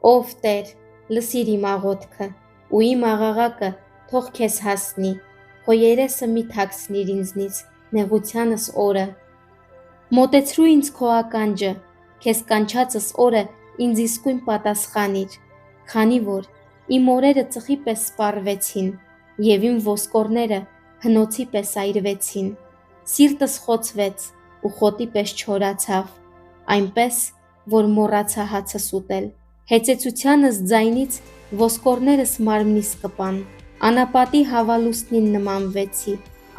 Ով Տեր, լսիր իմ աղոթքը, ու իմ աղաղակը թող քեզ հասնի, քո երեսը մի թաքցնիր ինձնից նեղությանս օրը։ Մոտեցրու ինձ քո ականջը, քեզ կանչածս օրը ինձ իսկույն պատասխանիր, քանի որ իմ օրերը ծխի պես սպառվեցին, և իմ ոսկորները հնոցի պես այրվեցին։ Սիրտս խոցվեց ու խոտի պես չորացավ, այնպես, որ մոռացա հացս ուտել։ Հեծեցությանս ձայնից ոսկորներս մարմնիս կպան, անապատի հավալուստնին նմանվեցի,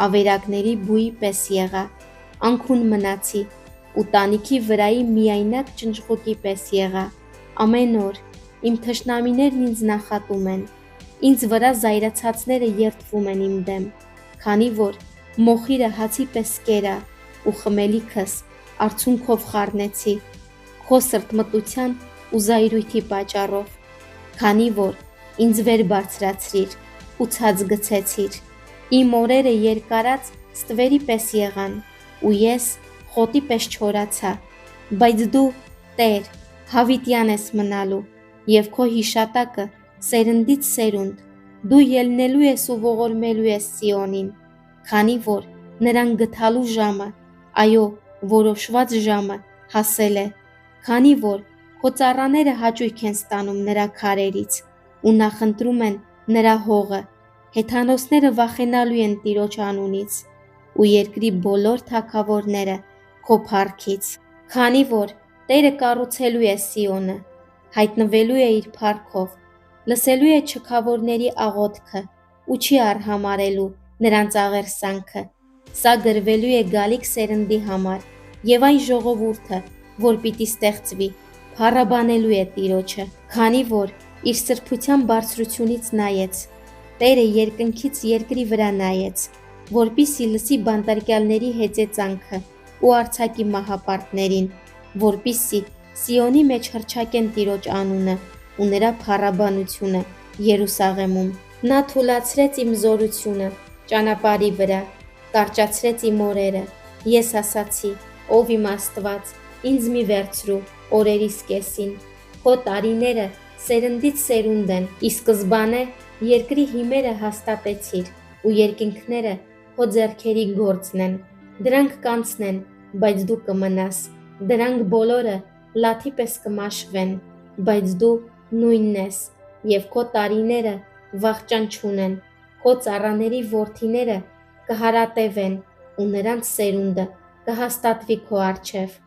ավերակների բույի պես եղա, անքուն մնացի, ու տանիքի վրայի միայնակ ճնճղուկի պես եղա։ Ամեն օր իմ թշնամիներն ինձ նախատում են, ինձ վրա զայրացածները երդվում են իմ դեմ, քանի որ մոխիրը հացի պես կերա ու խմելիքս արցունքով խառնեցի, քո սրտմտության ու զայրույթի պատճառով, քանի որ ինձ վեր բարձրացրիր ու ցած գցեցիր։ Իմ օրերը երկարած ստվերի պես եղան, ու ես խոտի պես չորացա, բայց դու, Տեր, հավիտյան ես մնալու, և քո հիշատակը սերնդից սերունդ, դու ելնելու ես ու ողորմելու ես Սիոնին, քանի որ նրան գթալու ժամը, այո, որոշված ժամը հասել է, քանի որ քո ծառաները հաճույք են ստանում նրա քարերից ու նախընտրում են նրա հողը, հեթանոսները վախենալու են Տիրոջ անունից ու երկրի բոլոր թագավորները քո փառքից, քանի որ Տերը կառուցելու է Սիոնը, հայտնվելու է իր փառքով, լսելու է չքավորների աղոթքը ու չի արհամարհելու նրանց աղերսանքը։ Սա գրվելու է գալիք սերնդի համար, և այն ժողովուրդը, որ պիտի ստեղծվի, փառաբանելու է Տիրոջը, քանի որ իր սրբության բարձրությունից նայեց, Տերը երկնքից երկրի վրա նայեց, որպեսզի լսի բանտարկյալների հեծեծանքը ու արձակի մահապարտներին, որպեսզի Սիոնի մեջ հռչակեն Տիրոջ անունը ու նրա փառաբանությունը Երուսաղեմում։ Նա թուլացրեց իմ զորությունը ճանապարհի վրա, կարճացրեց իմ օրերը։ Ես ասացի. «Ով իմ Աստված, ինձ մի վերցրու օրերիս կեսին»։ Քո տարիները սերնդից սերունդ են, ի սկզբանե երկրի հիմերը հաստատեցիր, ու երկինքները քո ձեռքերի գործն են։ Դրանք կանցնեն, բայց դու կմնաս, դրանք բոլորը լաթի պես կմաշվեն, բայց դու նույնն ես, և քո տարիները վախճան չունեն։ Քո ծառաների որդիները կհարատևեն, ու նրանց սերունդը կհաստատվի քո առջև։